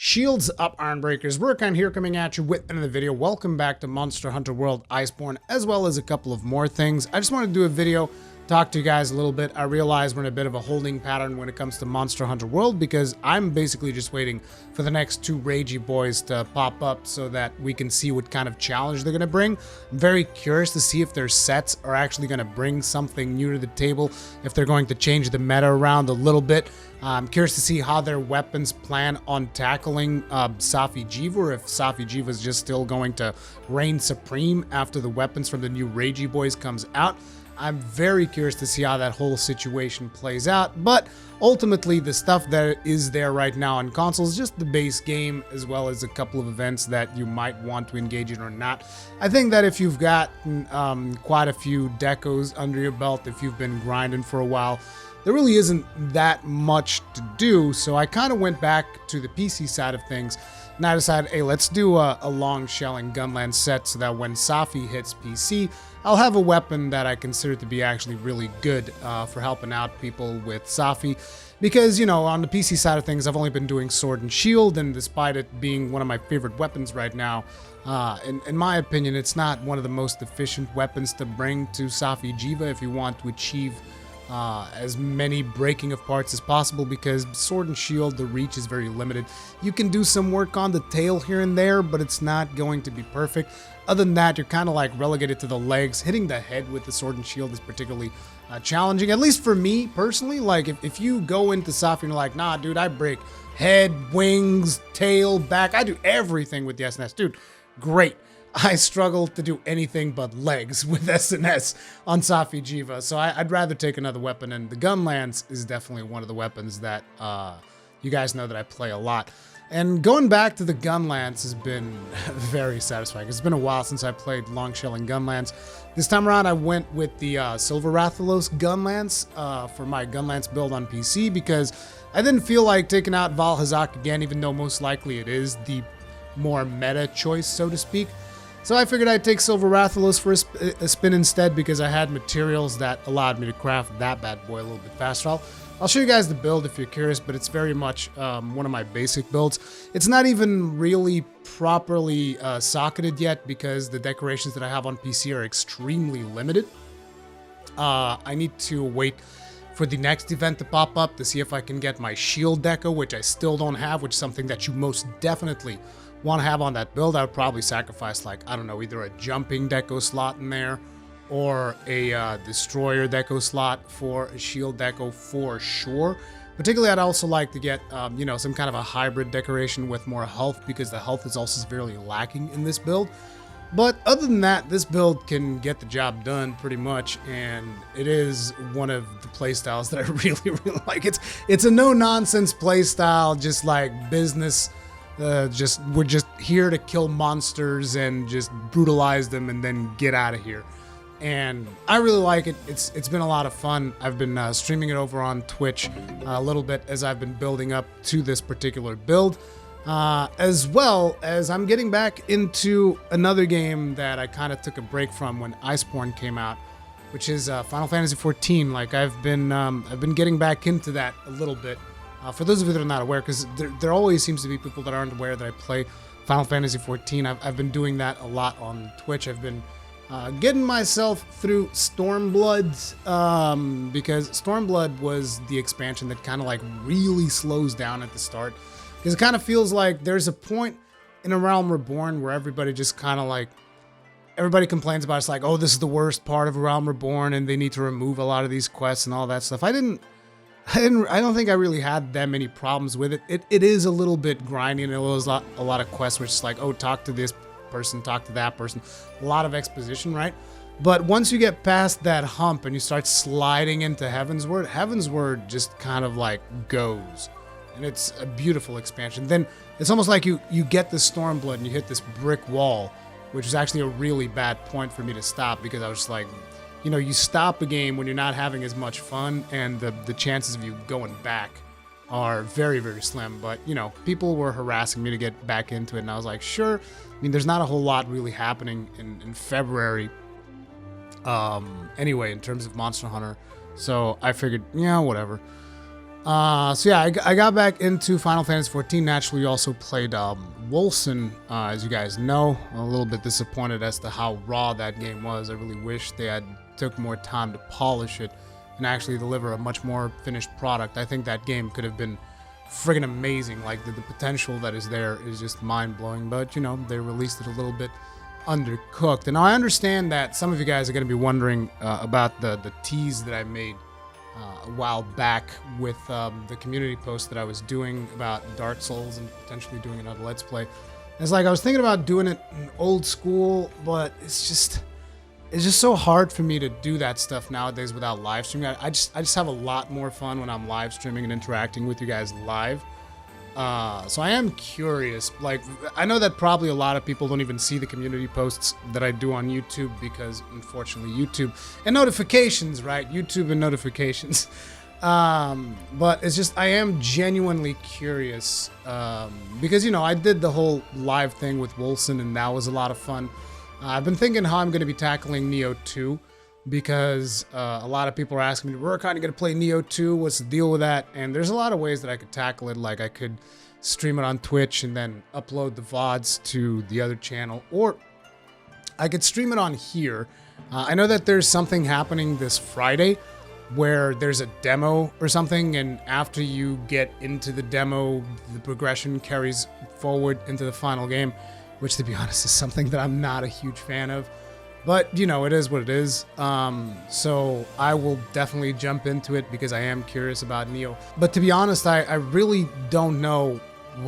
Shields up, Ironbreakers. Rurikhan here coming at you with another video. Welcome back to Monster Hunter World Iceborne, as well as a couple of more things. I just wanted to do a video, talk to you guys a little bit. I realize we're in a bit of a holding pattern when it comes to Monster Hunter World because I'm basically just waiting for the next two Ragey boys to pop up so that we can see what kind of challenge they're going to bring. I'm very curious to see if their sets are actually going to bring something new to the table, if they're going to change the meta around a little bit. I'm curious to see how their weapons plan on tackling Safi Jiva, or if Safi Jiva is just still going to reign supreme after the weapons from the new Ragey Boys comes out. I'm very curious to see how that whole situation plays out, but ultimately the stuff that is there right now on consoles is just the base game, as well as a couple of events that you might want to engage in or not. I think that if you've got quite a few decos under your belt, if you've been grinding for a while, there really isn't that much to do, so I kind of went back to the PC side of things, and I decided, hey, let's do a long shelling Gunlance set so that when Safi hits PC, I'll have a weapon that I consider to be actually really good for helping out people with Safi. Because, you know, on the PC side of things, I've only been doing Sword and Shield, and despite it being one of my favorite weapons right now, in my opinion, it's not one of the most efficient weapons to bring to Safi Jiva if you want to achieve as many breaking of parts as possible, because Sword and Shield, the reach is very limited. You can do some work on the tail here and there, but it's not going to be perfect. Other than that, you're kind of like relegated to the legs. Hitting the head with the Sword and Shield is particularly challenging, at least for me personally. Like if you go into Safi and you're like, nah dude, I break head, wings, tail, back, I do everything with the SNS, dude, great. I struggle to do anything but legs with SNS on Safi Jiva, so I'd rather take another weapon, and the Gunlance is definitely one of the weapons that you guys know that I play a lot. And going back to the Gunlance has been very satisfying. It's been a while since I played long shelling Gunlance. This time around I went with the Silver Rathalos Gunlance for my Gunlance build on PC, because I didn't feel like taking out Valhazak again, even though most likely it is the more meta choice, so to speak. So I figured I'd take Silver Rathalos for a spin instead, because I had materials that allowed me to craft that bad boy a little bit faster. I'll show you guys the build if you're curious, but it's very much one of my basic builds. It's not even really properly socketed yet, because the decorations that I have on PC are extremely limited. I need to wait for the next event to pop up to see if I can get my shield deco, which I still don't have, which is something that you most definitely want to have on that build. I would probably sacrifice, like, I don't know, either a jumping deco slot in there or a destroyer deco slot for a shield deco for sure. Particularly, I'd also like to get, you know, some kind of a hybrid decoration with more health, because the health is also severely lacking in this build. But other than that, this build can get the job done pretty much, and it is one of the playstyles that I really like. It's a no-nonsense playstyle, just like business. We're just here to kill monsters and just brutalize them and then get out of here. And I really like it. It's been a lot of fun. I've been streaming it over on Twitch a little bit as I've been building up to this particular build, as well as I'm getting back into another game that I kind of took a break from when Iceborne came out, which is Final Fantasy XIV. Like I've been getting back into that a little bit. For those of you that are not aware, because there always seems to be people that aren't aware that I play Final Fantasy XIV. I've been doing that a lot on Twitch. I've been getting myself through Stormblood, because Stormblood was the expansion that kind of like really slows down at the start. Because it kind of feels like there's a point in A Realm Reborn where everybody just kind of like, everybody complains about it. It's like, oh, this is the worst part of A Realm Reborn and they need to remove a lot of these quests and all that stuff. I don't think I really had that many problems with it. It is a little bit grindy, and it was a lot of quests where it's just like, oh, talk to this person, talk to that person. A lot of exposition, right? But once you get past that hump and you start sliding into Heavensward just kind of like goes. And it's a beautiful expansion. Then it's almost like you get the Stormblood and you hit this brick wall, which is actually a really bad point for me to stop, because I was just like, you know, you stop a game when you're not having as much fun, and the chances of you going back are very slim. But, you know, people were harassing me to get back into it, and I was like, sure. I mean, there's not a whole lot really happening in February anyway, in terms of Monster Hunter. So I figured, yeah, whatever. So yeah, I got back into Final Fantasy XIV. Naturally, also played Wolcen, as you guys know. I'm a little bit disappointed as to how raw that game was. I really wish they had took more time to polish it and actually deliver a much more finished product. I think that game could have been friggin' amazing. Like, the potential that is there is just mind-blowing. But, you know, they released it a little bit undercooked. And now I understand that some of you guys are going to be wondering about the tease that I made a while back with the community post that I was doing about Dark Souls and potentially doing another Let's Play. It's like I was thinking about doing it in old school, but it's just so hard for me to do that stuff nowadays without live streaming. I just have a lot more fun when I'm live streaming and interacting with you guys live. So I am curious. Like, I know that probably a lot of people don't even see the community posts that I do on YouTube because, unfortunately, YouTube and notifications, right? YouTube and notifications. But it's just, I am genuinely curious because, you know, I did the whole live thing with Wolcen and that was a lot of fun. I've been thinking how I'm going to be tackling Nioh 2 because a lot of people are asking me, Rurikhan, you going to play Nioh 2? What's the deal with that? And there's a lot of ways that I could tackle it. Like, I could stream it on Twitch and then upload the VODs to the other channel, or I could stream it on here. I know that there's something happening this Friday where there's a demo or something, and after you get into the demo, the progression carries forward into the final game, which, to be honest, is something that I'm not a huge fan of. But, you know, it is what it is. So I will definitely jump into it because I am curious about Nioh. But to be honest, I really don't know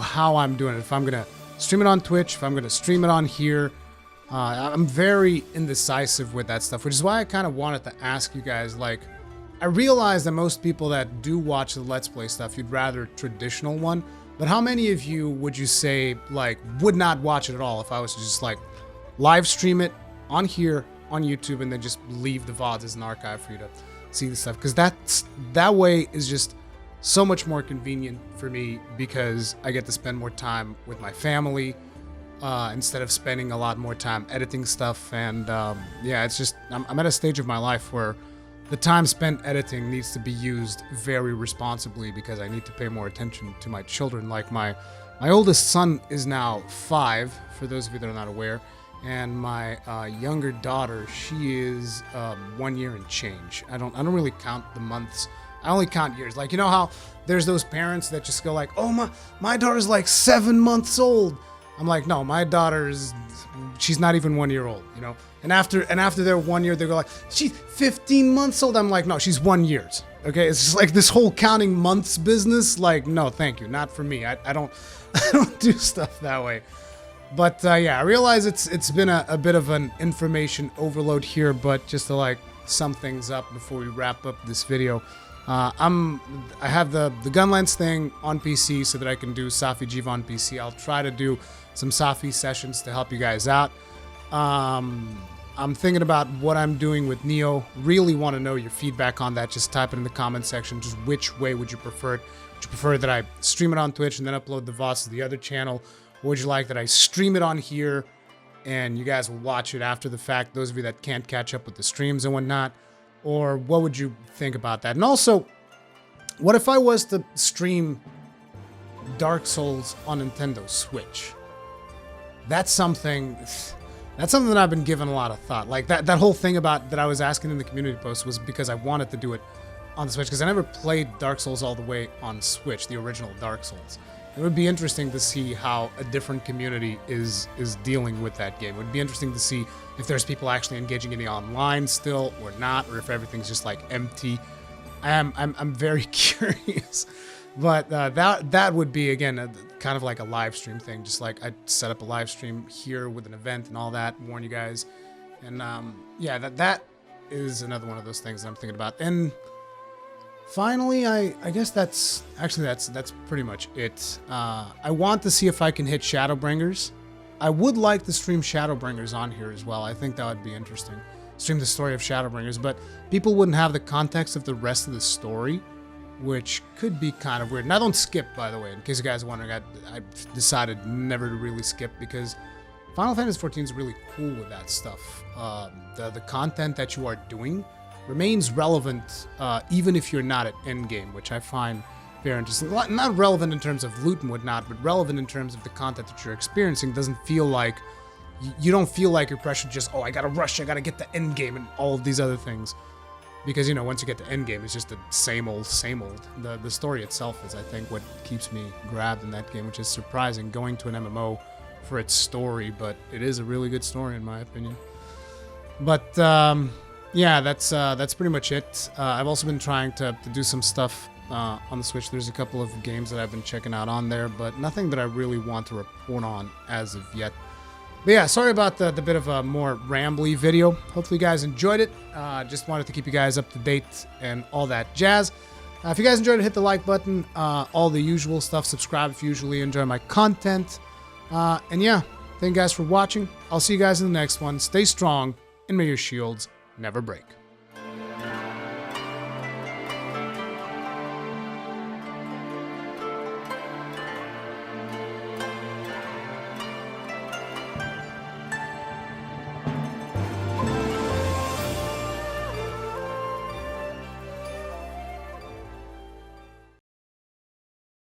how I'm doing it. If I'm going to stream it on Twitch, if I'm going to stream it on here. I'm very indecisive with that stuff, which is why I kind of wanted to ask you guys, like, I realize that most people that do watch the Let's Play stuff, you'd rather traditional one. But how many of you would you say, like, would not watch it at all if I was to just, like, live stream it on here, on YouTube, and then just leave the VODs as an archive for you to see the stuff? Because that way is just so much more convenient for me because I get to spend more time with my family instead of spending a lot more time editing stuff. And yeah, it's just, I'm at a stage of my life where the time spent editing needs to be used very responsibly because I need to pay more attention to my children. Like, my oldest son is now 5, for those of you that are not aware. And my younger daughter, she is 1 year and change. I don't really count the months. I only count years. Like, you know how there's those parents that just go like, oh, my daughter's like 7 months old. I'm like, no, my daughter's, she's not even 1 year old, you know? And after their 1 year, they go like, she's 15 months old. I'm like, no, she's 1 year. Okay, it's just like this whole counting months business. Like, no, thank you, not for me. I don't do stuff that way. But yeah, I realize it's been a bit of an information overload here, but just to like sum things up before we wrap up this video, I have the Gunlance thing on PC so that I can do Safi Jiva on PC. I'll try to do some Safi sessions to help you guys out. I'm thinking about what I'm doing with Nioh. Really want to know your feedback on that. Just type it in the comment section. Just which way would you prefer it? Would you prefer that I stream it on Twitch and then upload the VODs to the other channel? Or would you like that I stream it on here and you guys will watch it after the fact, those of you that can't catch up with the streams and whatnot? Or what would you think about that? And also, what if I was to stream Dark Souls on Nintendo Switch? That's something that I've been giving a lot of thought. Like, that whole thing about that I was asking in the community post was because I wanted to do it on the Switch, because I never played Dark Souls all the way on Switch, the original Dark Souls. It would be interesting to see how a different community is dealing with that game. It would be interesting to see if there's people actually engaging in the online still or not, or if everything's just like empty. I'm very curious. But that would be, again, kind of like a live stream thing. Just like I'd set up a live stream here with an event and all that, warn you guys. And yeah, that is another one of those things that I'm thinking about. And finally, I guess that's pretty much it. I want to see if I can hit Shadowbringers. I would like to stream Shadowbringers on here as well. I think that would be interesting. Stream the story of Shadowbringers, but people wouldn't have the context of the rest of the story, which could be kind of weird. And I don't skip, by the way, in case you guys are wondering. I decided never to really skip because Final Fantasy XIV is really cool with that stuff. The content that you are doing remains relevant even if you're not at endgame, which I find very interesting. Not relevant in terms of loot and whatnot, but relevant in terms of the content that you're experiencing. Doesn't feel like, you don't feel like you're pressured just, oh, I gotta rush, I gotta get the end game and all of these other things. Because, you know, once you get to end game, it's just the same old, same old. The story itself is, I think, what keeps me grabbed in that game, which is surprising, going to an MMO for its story, but it is a really good story in my opinion. But, yeah, that's pretty much it. I've also been trying to do some stuff on the Switch. There's a couple of games that I've been checking out on there, but nothing that I really want to report on as of yet. But yeah, sorry about the bit of a more rambly video. Hopefully you guys enjoyed it. Just wanted to keep you guys up to date and all that jazz. If you guys enjoyed it, hit the like button. All the usual stuff. Subscribe if you usually enjoy my content. And yeah, thank you guys for watching. I'll see you guys in the next one. Stay strong, and may your shields never break.